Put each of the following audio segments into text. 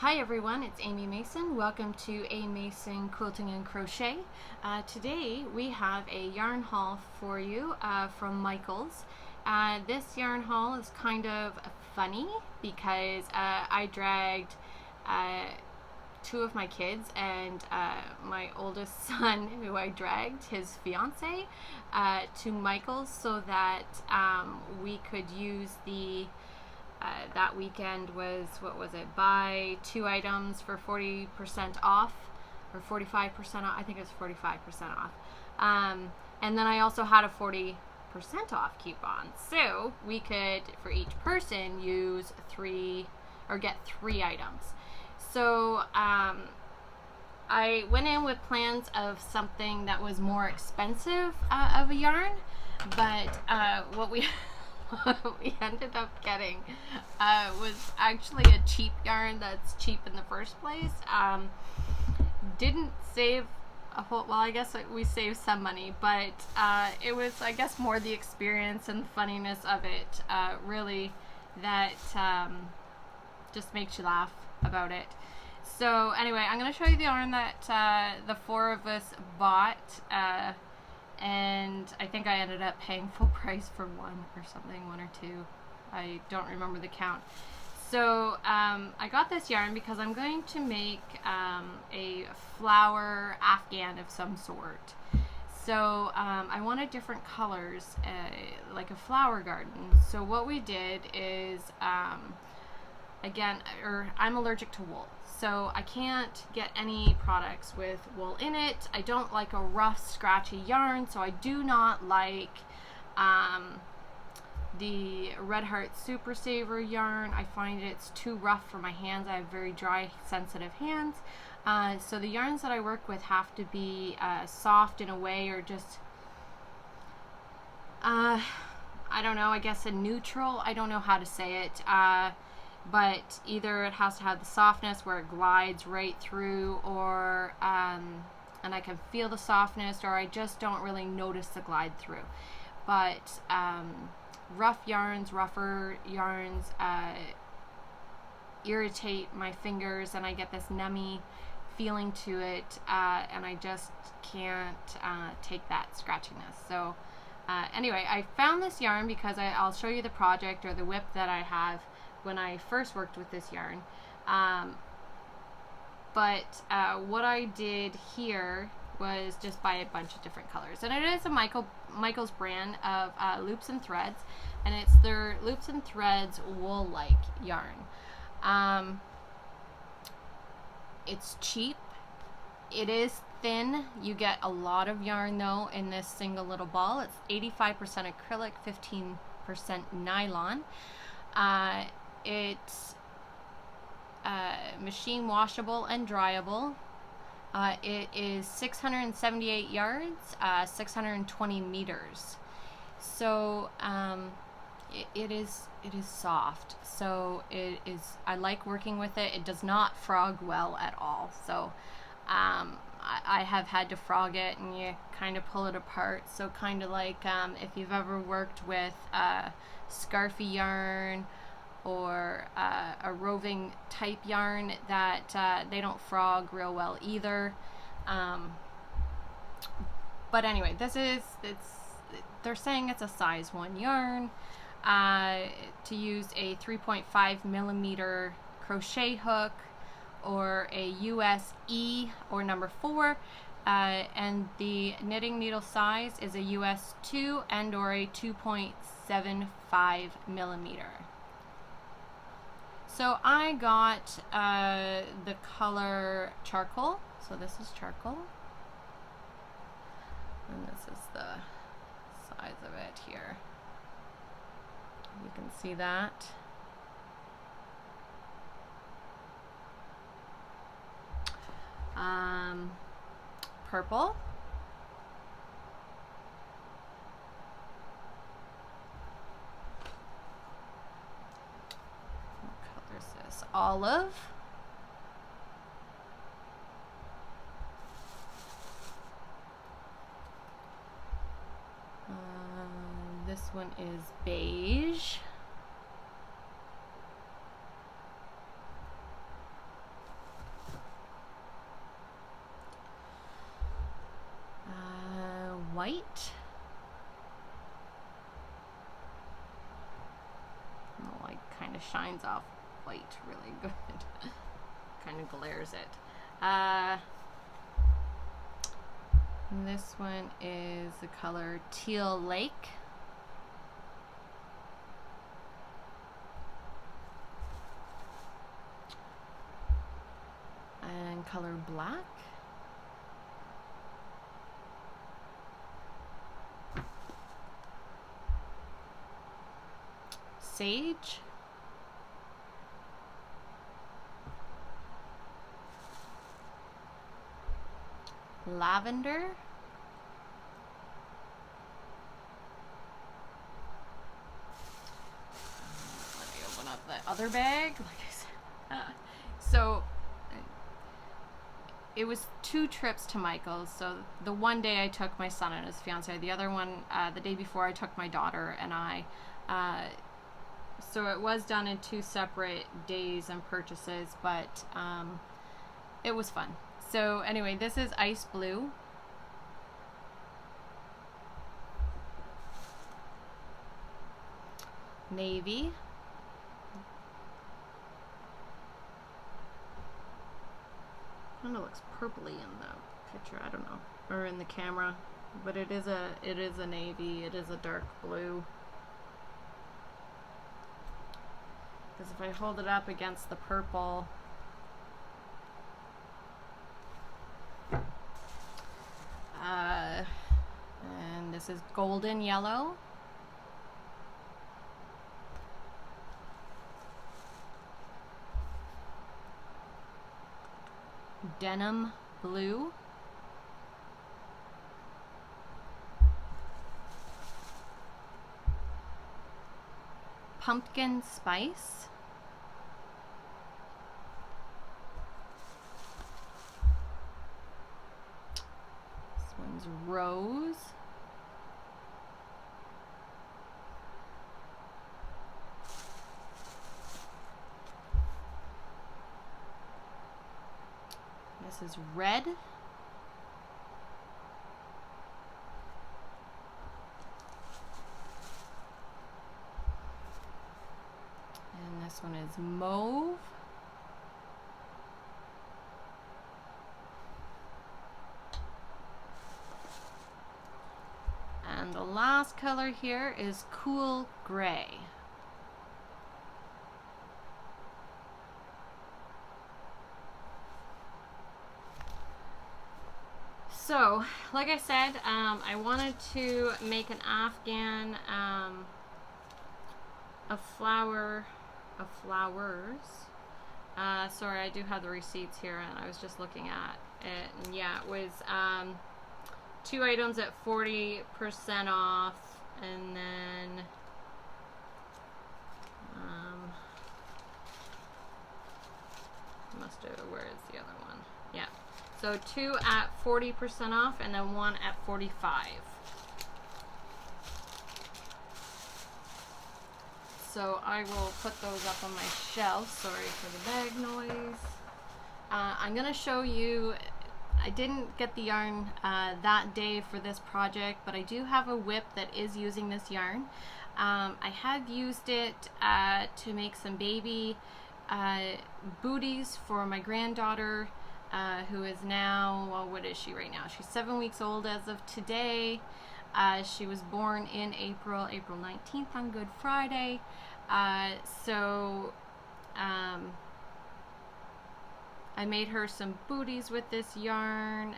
Hi everyone, it's Amy Mason. Welcome to A Mason Quilting and Crochet. Today we have a yarn haul for you from Michaels. This yarn haul is kind of funny because I dragged two of my kids and my oldest son, who I dragged, his fiance, to Michaels so that we could use the that weekend was, what was it, buy two items for 40% off or 45% off. I think it was 45% off. And then I also had a 40% off coupon. So we could, for each person, use three or get three items. So I went in with plans of something that was more expensive of a yarn, but what we we ended up getting was actually a cheap yarn that's cheap in the first place. Didn't save a whole, well, I guess we saved some money, but it was, I guess, more the experience and the funniness of it really that just makes you laugh about it. So anyway, I'm going to show you the yarn that the four of us bought, and I think I ended up paying full price for one or something, one or two. I don't remember the count. So I got this yarn because I'm going to make a flower afghan of some sort. So I wanted different colors, like a flower garden. So what we did is, again, I'm allergic to wool. So I can't get any products with wool in it. I don't like a rough, scratchy yarn, so I do not like the Red Heart Super Saver yarn. I find it's too rough for my hands. I have very dry, sensitive hands. So the yarns that I work with have to be soft in a way, or just, I don't know, I guess a neutral. I don't know how to say it. But either it has to have the softness where it glides right through, or and I can feel the softness, or I just don't really notice the glide through. But rougher yarns irritate my fingers, and I get this nummy feeling to it, and I just can't take that scratchiness. So anyway, I found this yarn because I'll show you the project or the WIP that I have when I first worked with this yarn. But what I did here was just buy a bunch of different colors. And it is a Michaels brand of loops and threads, and it's their loops and threads Woolike yarn. It's cheap. It is thin. You get a lot of yarn though in this single little ball. It's 85% acrylic, 15% nylon. It's machine washable and dryable. It is 678 yards, 620 meters. So it is soft. So it is. I like working with it. It does not frog well at all. So I have had to frog it, and you kind of pull it apart. So kind of like if you've ever worked with scarfy yarn or a roving type yarn, that they don't frog real well either. But anyway, they're saying it's a size 1 yarn, to use a 3.5 millimeter crochet hook, or a US E or number 4, and the knitting needle size is a US 2 and or a 2.75 millimeter. So I got the color charcoal. So this is charcoal, and this is the size of it here. You can see that. Purple. What color is this? Olive. This one is beige. white. The light kind of shines off white really good. Kind of glares it. And this one is the color Teal Lake. And color Black. Sage. Lavender. Let me open up the other bag. Like I said. So it was 2 trips to Michael's. So the one day I took my son and his fiance. The other one, the day before, I took my daughter and I. So it was done in 2 separate days and purchases, but it was fun. So anyway, this is Ice Blue. Navy. Kind of looks purpley in the picture, I don't know, or in the camera, but it is a navy. It is a dark blue. Because if I hold it up against the purple, and this is golden yellow. Denim blue. Pumpkin spice. This one's rose. This is red. And this one is mauve. And the last color here is cool gray. So, like I said, I wanted to make an Afghan of flowers. Sorry, I do have the receipts here, and I was just looking at it. And yeah, it was 2 items at 40% off, and then where is the other one? Yeah. So 2 at 40% off, and then 1 at 45. So I will put those up on my shelf. Sorry for the bag noise. I'm gonna show you, I didn't get the yarn that day for this project, but I do have a WIP that is using this yarn. I have used it to make some baby booties for my granddaughter, who is now, well, what is she right now? She's 7 weeks old as of today. She was born in April 19th on Good Friday. I made her some booties with this yarn,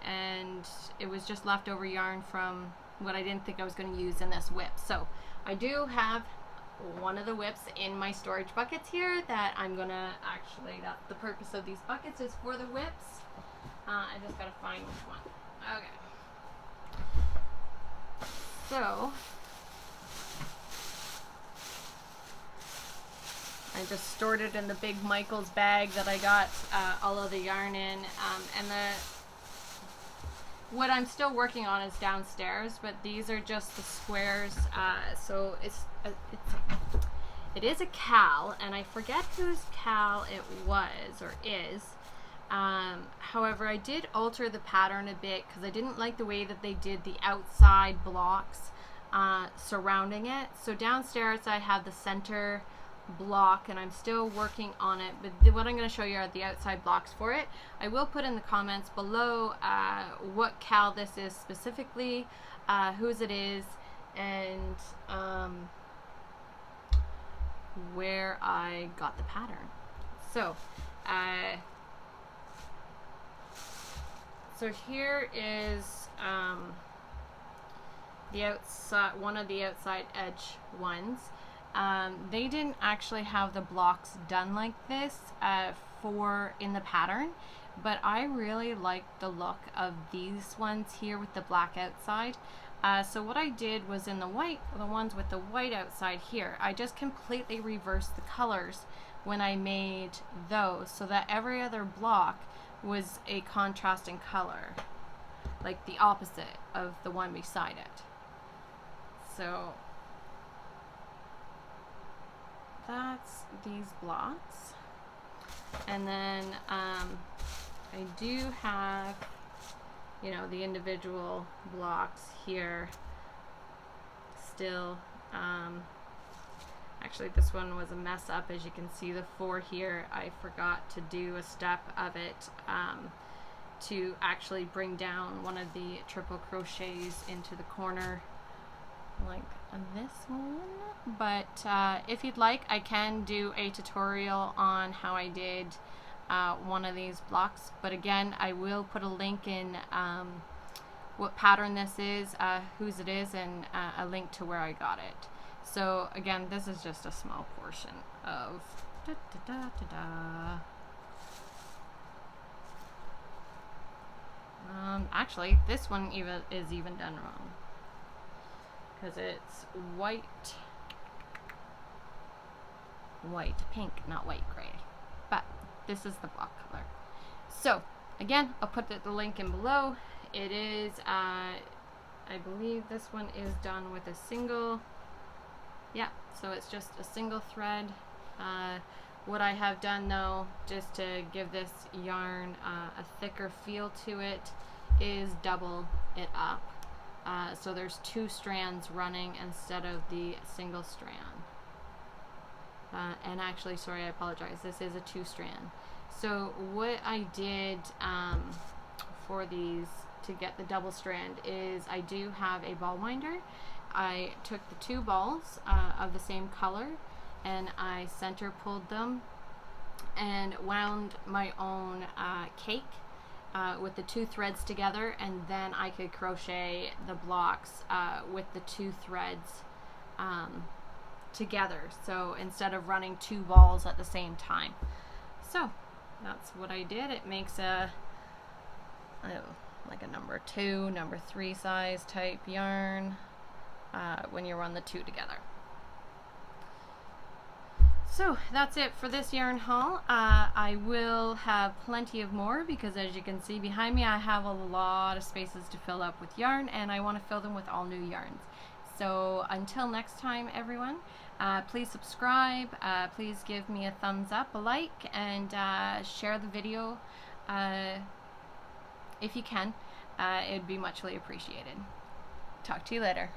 and it was just leftover yarn from what I didn't think I was going to use in this WIP. So I do have one of the WIPs in my storage buckets here that I'm gonna actually, the purpose of these buckets is for the WIPs. I just gotta find which one. Okay. So I just stored it in the big Michael's bag that I got all of the yarn in, and what I'm still working on is downstairs, but these are just the squares. So it is a Cal, and I forget whose Cal it was or is, However, I did alter the pattern a bit because I didn't like the way that they did the outside blocks surrounding it. So downstairs I have the center block and I'm still working on it, but what I'm going to show you are the outside blocks for it. I will put in the comments below what cal this is specifically, whose it is, and where I got the pattern. So so here is the outside, one of the outside edge ones. They didn't actually have the blocks done like this in the pattern, but I really like the look of these ones here with the black outside. So what I did was in the ones with the white outside here, I just completely reversed the colors when I made those so that every other block was a contrasting color, like the opposite of the one beside it. So that's these blocks. And then I do have, you know, the individual blocks here still. Actually, this one was a mess up. As you can see, the 4 here, I forgot to do a step of it to actually bring down one of the triple crochets into the corner, like on this one. But if you'd like, I can do a tutorial on how I did one of these blocks, but again, I will put a link in what pattern this is, whose it is, and a link to where I got it. So again, this is just a small portion of actually, this one is even done wrong because it's pink, not white gray, but this is the block color. So again, I'll put the link in below. It is I believe this one is done with a single, yeah, so it's just a single thread. What I have done though, just to give this yarn a thicker feel to it, is double it up. So there's 2 strands running instead of the single strand. And actually, sorry, I apologize, this is a 2 strand. So what I did for these to get the double strand is I do have a ball winder. I took the 2 balls of the same color and I center pulled them and wound my own cake with the 2 threads together, and then I could crochet the blocks with the 2 threads together, so instead of running 2 balls at the same time. So that's what I did. It makes like a number 2, number 3 size type yarn when you run the 2 together. So that's it for this yarn haul. I will have plenty of more because, as you can see behind me, I have a lot of spaces to fill up with yarn, and I want to fill them with all new yarns. So until next time, everyone, please subscribe, please give me a thumbs up, a like, and share the video if you can. It would be muchly appreciated. Talk to you later.